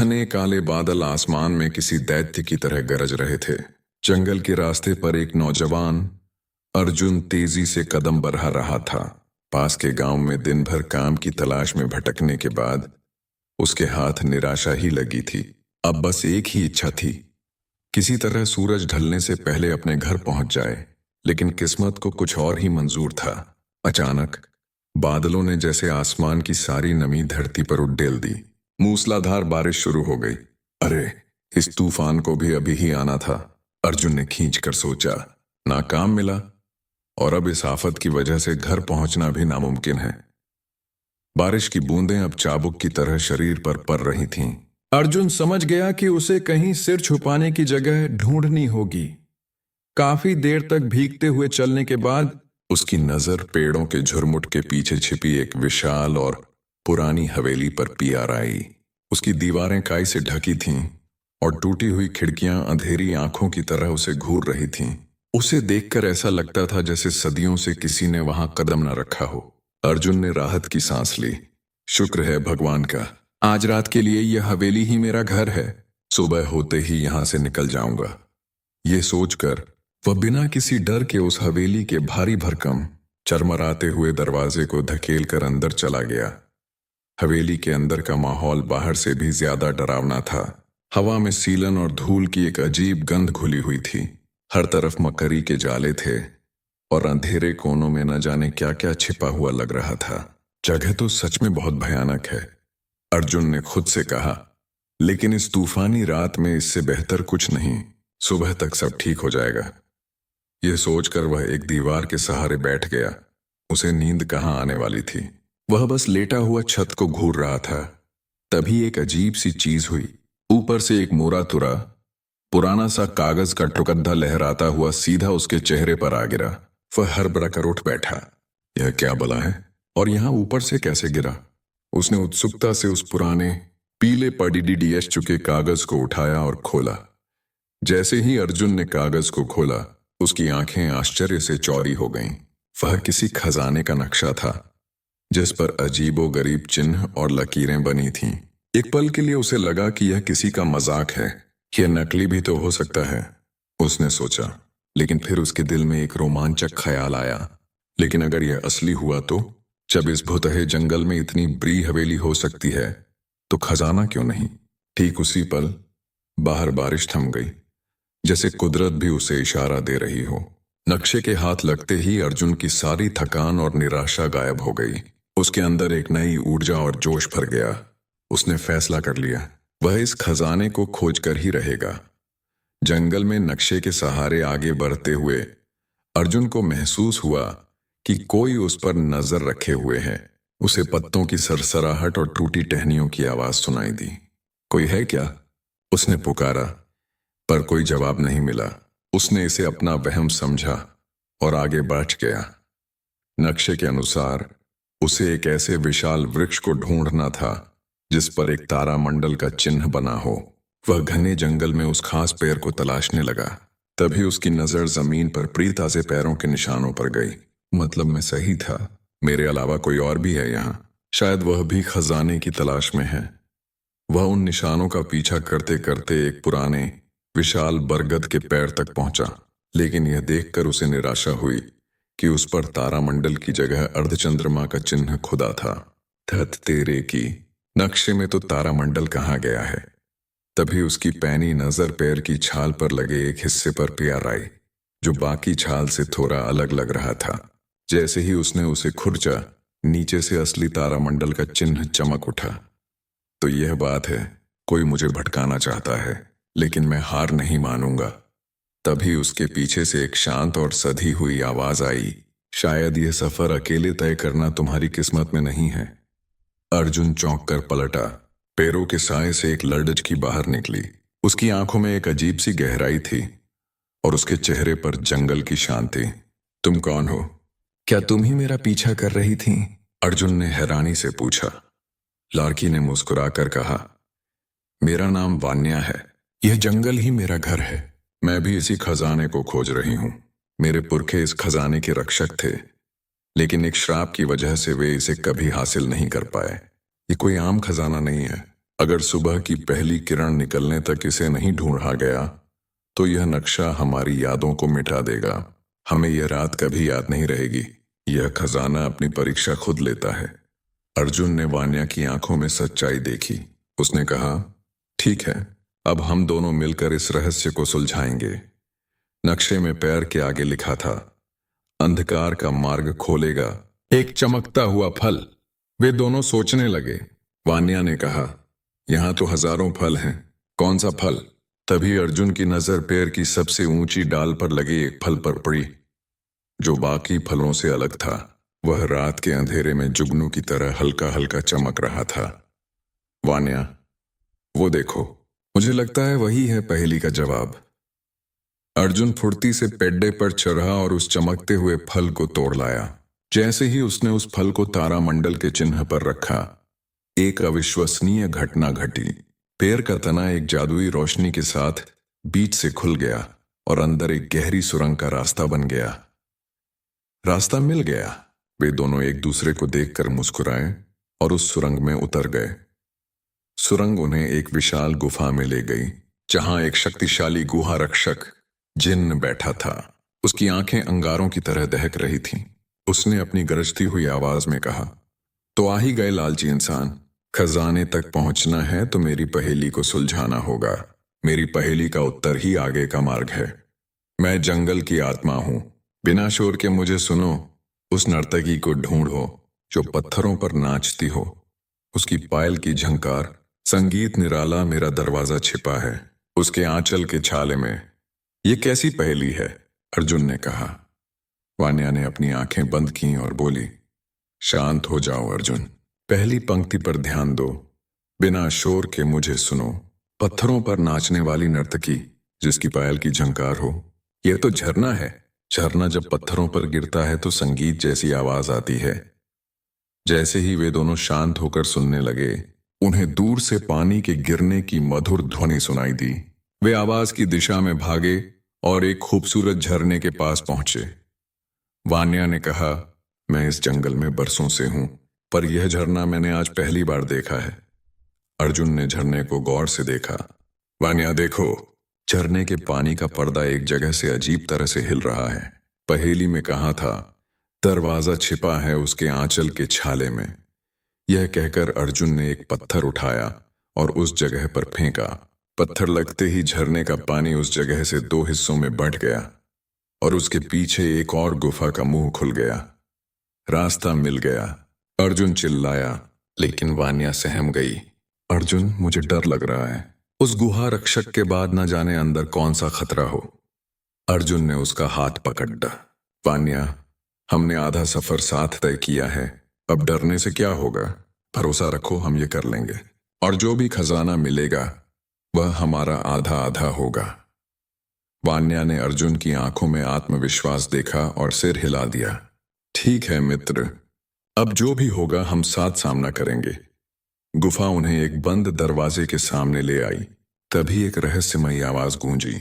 घने काले बादल आसमान में किसी दैत्य की तरह गरज रहे थे। जंगल के रास्ते पर एक नौजवान अर्जुन तेजी से कदम बढ़ा रहा था। पास के गांव में दिन भर काम की तलाश में भटकने के बाद उसके हाथ निराशा ही लगी थी। अब बस एक ही इच्छा थी, किसी तरह सूरज ढलने से पहले अपने घर पहुंच जाए। लेकिन किस्मत को कुछ और ही मंजूर था। अचानक बादलों ने जैसे आसमान की सारी नमी धरती पर उड़ेल दी। मूसलाधार बारिश शुरू हो गई। अरे, इस तूफान को भी अभी ही आना था, अर्जुन ने खींचकर सोचा। नाकाम मिला और अब इस आफत की वजह से घर पहुंचना भी नामुमकिन है। बारिश की बूंदें अब चाबुक की तरह शरीर पर पड़ रही थीं। अर्जुन समझ गया कि उसे कहीं सिर छुपाने की जगह ढूंढनी होगी। काफी देर तक भीगते हुए चलने के बाद उसकी नजर पेड़ों के झुरमुट के पीछे छिपी एक विशाल और पुरानी हवेली पर पियार आई। उसकी दीवारें काई से ढकी थीं और टूटी हुई खिड़कियां अंधेरी आंखों की तरह उसे घूर रही थीं। उसे देखकर ऐसा लगता था जैसे सदियों से किसी ने वहां कदम न रखा हो। अर्जुन ने राहत की सांस ली। शुक्र है भगवान का, आज रात के लिए यह हवेली ही मेरा घर है। सुबह होते ही यहां से निकल जाऊंगा। ये सोचकर वह बिना किसी डर के उस हवेली के भारी भरकम चरमराते हुए दरवाजे को धकेल कर अंदर चला गया। हवेली के अंदर का माहौल बाहर से भी ज्यादा डरावना था। हवा में सीलन और धूल की एक अजीब गंध घुली हुई थी। हर तरफ मकड़ी के जाले थे और अंधेरे कोनों में न जाने क्या क्या छिपा हुआ लग रहा था। जगह तो सच में बहुत भयानक है, अर्जुन ने खुद से कहा। लेकिन इस तूफानी रात में इससे बेहतर कुछ नहीं। सुबह तक सब ठीक हो जाएगा। यह सोचकर वह एक दीवार के सहारे बैठ गया। उसे नींद कहाँ आने वाली थी। वह बस लेटा हुआ छत को घूर रहा था। तभी एक अजीब सी चीज हुई। ऊपर से एक मोरा तुरा पुराना सा कागज का टुकड़ा लहराता हुआ सीधा उसके चेहरे पर आ गिरा। वह हड़बड़ा कर उठ बैठा। यह क्या बला है और यहां ऊपर से कैसे गिरा? उसने उत्सुकता से उस पुराने पीले पड़ी चुके कागज को उठाया और खोला। जैसे ही अर्जुन ने कागज को खोला, उसकी आंखें आश्चर्य से चौड़ी हो गईं। वह किसी खजाने का नक्शा था जिस पर अजीबोगरीब चिन्ह और लकीरें बनी थीं। एक पल के लिए उसे लगा कि यह किसी का मजाक है, यह नकली भी तो हो सकता है, उसने सोचा। लेकिन फिर उसके दिल में एक रोमांचक ख्याल आया। लेकिन अगर यह असली हुआ तो? जब इस भुतहे जंगल में इतनी बड़ी हवेली हो सकती है तो खजाना क्यों नहीं? ठीक उसी पल बाहर बारिश थम गई, जैसे कुदरत भी उसे इशारा दे रही हो। नक्शे के हाथ लगते ही अर्जुन की सारी थकान और निराशा गायब हो गई। उसके अंदर एक नई ऊर्जा और जोश भर गया। उसने फैसला कर लिया, वह इस खजाने को खोज कर ही रहेगा। जंगल में नक्शे के सहारे आगे बढ़ते हुए अर्जुन को महसूस हुआ कि कोई उस पर नजर रखे हुए है। उसे पत्तों की सरसराहट और टूटी टहनियों की आवाज सुनाई दी। कोई है क्या? उसने पुकारा, पर कोई जवाब नहीं मिला। उसने इसे अपना वहम समझा और आगे बढ़ गया। नक्शे के अनुसार उसे एक ऐसे विशाल वृक्ष को ढूंढना था जिस पर एक तारामंडल का चिन्ह बना हो। वह घने जंगल में उस खास पेड़ को तलाशने लगा। तभी उसकी नजर जमीन पर प्रीताजे पैरों के निशानों पर गई। मतलब मैं सही था, मेरे अलावा कोई और भी है यहाँ। शायद वह भी खजाने की तलाश में है। वह उन निशानों का पीछा करते करते एक पुराने विशाल बरगद के पेड़ तक पहुंचा। लेकिन यह देखकर उसे निराशा हुई कि उस पर तारामंडल की जगह अर्धचंद्रमा का चिन्ह खुदा था। धत तेरे की, नक्शे में तो तारामंडल कहाँ गया है? तभी उसकी पैनी नजर पैर की छाल पर लगे एक हिस्से पर प्यार आई, जो बाकी छाल से थोड़ा अलग लग रहा था। जैसे ही उसने उसे खुरचा, नीचे से असली तारामंडल का चिन्ह चमक उठा। तो यह बात है, कोई मुझे भटकाना चाहता है, लेकिन मैं हार नहीं मानूंगा। तभी उसके पीछे से एक शांत और सधी हुई आवाज आई, शायद यह सफर अकेले तय करना तुम्हारी किस्मत में नहीं है। अर्जुन चौंक कर पलटा। पैरों के साए से एक लड़की बाहर निकली। उसकी आंखों में एक अजीब सी गहराई थी और उसके चेहरे पर जंगल की शांति। तुम कौन हो? क्या तुम ही मेरा पीछा कर रही थी? अर्जुन ने हैरानी से पूछा। लड़की ने मुस्कुराकर कहा, मेरा नाम वान्या है। यह जंगल ही मेरा घर है। मैं भी इसी खजाने को खोज रही हूँ। मेरे पुरखे इस खजाने के रक्षक थे, लेकिन एक श्राप की वजह से वे इसे कभी हासिल नहीं कर पाए। ये कोई आम खजाना नहीं है। अगर सुबह की पहली किरण निकलने तक इसे नहीं ढूंढा गया तो यह नक्शा हमारी यादों को मिटा देगा। हमें यह रात कभी याद नहीं रहेगी। यह खजाना अपनी परीक्षा खुद लेता है। अर्जुन ने वान्या की आंखों में सच्चाई देखी। उसने कहा, ठीक है, अब हम दोनों मिलकर इस रहस्य को सुलझाएंगे। नक्शे में पैर के आगे लिखा था, अंधकार का मार्ग खोलेगा एक चमकता हुआ फल। वे दोनों सोचने लगे। वान्या ने कहा, यहां तो हजारों फल हैं, कौन सा फल? तभी अर्जुन की नजर पैर की सबसे ऊंची डाल पर लगे एक फल पर पड़ी, जो बाकी फलों से अलग था। वह रात के अंधेरे में जुगनू की तरह हल्का हल्का चमक रहा था। वान्या, वो देखो, मुझे लगता है वही है पहेली का जवाब। अर्जुन फुर्ती से पेड्डे पर चढ़ा और उस चमकते हुए फल को तोड़ लाया। जैसे ही उसने उस फल को तारामंडल के चिन्ह पर रखा, एक अविश्वसनीय घटना घटी। पेड़ का तना एक जादुई रोशनी के साथ बीच से खुल गया और अंदर एक गहरी सुरंग का रास्ता बन गया। रास्ता मिल गया। वे दोनों एक दूसरे को देखकर मुस्कुराए और उस सुरंग में उतर गए। सुरंग उन्हें एक विशाल गुफा में ले गई, जहां एक शक्तिशाली गुहा रक्षक जिन्न बैठा था। उसकी आंखें अंगारों की तरह दहक रही थीं। उसने अपनी गरजती हुई आवाज में कहा, तो आ ही गए लालची इंसान। खजाने तक पहुंचना है तो मेरी पहेली को सुलझाना होगा। मेरी पहेली का उत्तर ही आगे का मार्ग है। मैं जंगल की आत्मा हूं। बिना शोर के मुझे सुनो। उस नर्तकी को ढूंढो जो पत्थरों पर नाचती हो। उसकी पायल की झंकार, संगीत निराला मेरा दरवाजा छिपा है उसके आंचल के छाले में। ये कैसी पहेली है? अर्जुन ने कहा। वान्या ने अपनी आंखें बंद की और बोली, शांत हो जाओ अर्जुन, पहली पंक्ति पर ध्यान दो। बिना शोर के मुझे सुनो। पत्थरों पर नाचने वाली नर्तकी जिसकी पायल की झंकार हो, यह तो झरना है। झरना जब पत्थरों पर गिरता है तो संगीत जैसी आवाज आती है। जैसे ही वे दोनों शांत होकर सुनने लगे, उन्हें दूर से पानी के गिरने की मधुर ध्वनि सुनाई दी। वे आवाज की दिशा में भागे और एक खूबसूरत झरने के पास पहुंचे। वान्या ने कहा, मैं इस जंगल में बरसों से हूं, पर यह झरना मैंने आज पहली बार देखा है। अर्जुन ने झरने को गौर से देखा। वान्या देखो, झरने के पानी का पर्दा एक जगह से अजीब तरह से हिल रहा है। पहेली में कहा था, दरवाजा छिपा है उसके आंचल के छाले में। यह कहकर अर्जुन ने एक पत्थर उठाया और उस जगह पर फेंका। पत्थर लगते ही झरने का पानी उस जगह से दो हिस्सों में बंट गया और उसके पीछे एक और गुफा का मुंह खुल गया। रास्ता मिल गया। अर्जुन चिल्लाया, लेकिन वान्या सहम गई। अर्जुन, मुझे डर लग रहा है। उस गुहा रक्षक के बाद न जाने अंदर कौन सा खतरा हो। अर्जुन ने उसका हाथ पकड़ा। वान्या, हमने आधा सफर साथ तय किया है, अब डरने से क्या होगा? भरोसा रखो, हम ये कर लेंगे। और जो भी खजाना मिलेगा वह हमारा आधा आधा होगा। वान्या ने अर्जुन की आंखों में आत्मविश्वास देखा और सिर हिला दिया। ठीक है मित्र, अब जो भी होगा हम साथ सामना करेंगे। गुफा उन्हें एक बंद दरवाजे के सामने ले आई। तभी एक रहस्यमयी आवाज गूंजी,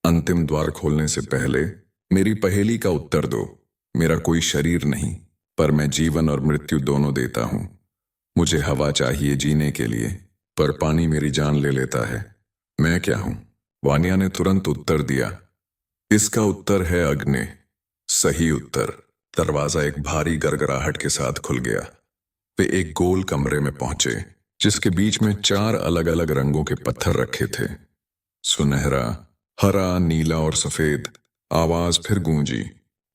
अंतिम द्वार खोलने से पहले मेरी पहेली का उत्तर दो। मेरा कोई शरीर नहीं, पर मैं जीवन और मृत्यु दोनों देता हूं। मुझे हवा चाहिए जीने के लिए, पर पानी मेरी जान ले लेता है। मैं क्या हूं? वान्या ने तुरंत उत्तर दिया, इसका उत्तर है अग्नि। सही उत्तर। दरवाजा एक भारी गड़गड़ाहट के साथ खुल गया। वे एक गोल कमरे में पहुंचे, जिसके बीच में 4 अलग अलग रंगों के पत्थर रखे थे, सुनहरा, हरा, नीला और सफेद। आवाज फिर गूंजी,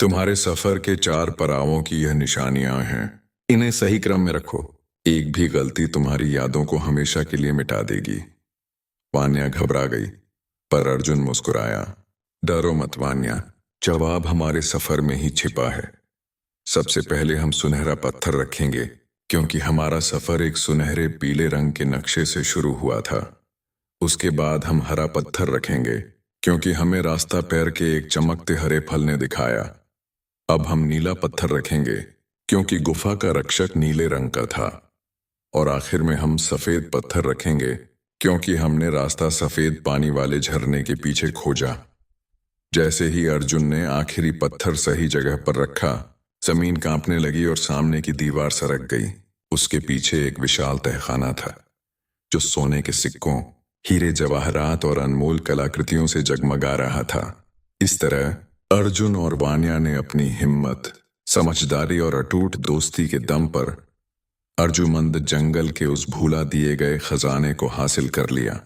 तुम्हारे सफर के 4 पड़ावों की यह निशानियां हैं। इन्हें सही क्रम में रखो। एक भी गलती तुम्हारी यादों को हमेशा के लिए मिटा देगी। वान्या घबरा गई, पर अर्जुन मुस्कुराया। डरो मत वान्या, जवाब हमारे सफर में ही छिपा है। सबसे पहले हम सुनहरा पत्थर रखेंगे, क्योंकि हमारा सफर एक सुनहरे पीले रंग के नक्शे से शुरू हुआ था। उसके बाद हम हरा पत्थर रखेंगे, क्योंकि हमें रास्ता पैर के एक चमकते हरे फल ने दिखाया। अब हम नीला पत्थर रखेंगे, क्योंकि गुफा का रक्षक नीले रंग का था। और आखिर में हम सफेद पत्थर रखेंगे, क्योंकि हमने रास्ता सफेद पानी वाले झरने के पीछे खोजा। जैसे ही अर्जुन ने आखिरी पत्थर सही जगह पर रखा, जमीन कांपने लगी और सामने की दीवार सरक गई। उसके पीछे एक विशाल तहखाना था, जो सोने के सिक्कों, हीरे जवाहरात और अनमोल कलाकृतियों से जगमगा रहा था। इस तरह अर्जुन और वान्या ने अपनी हिम्मत, समझदारी और अटूट दोस्ती के दम पर अर्जुमंद जंगल के उस भूला दिए गए खजाने को हासिल कर लिया।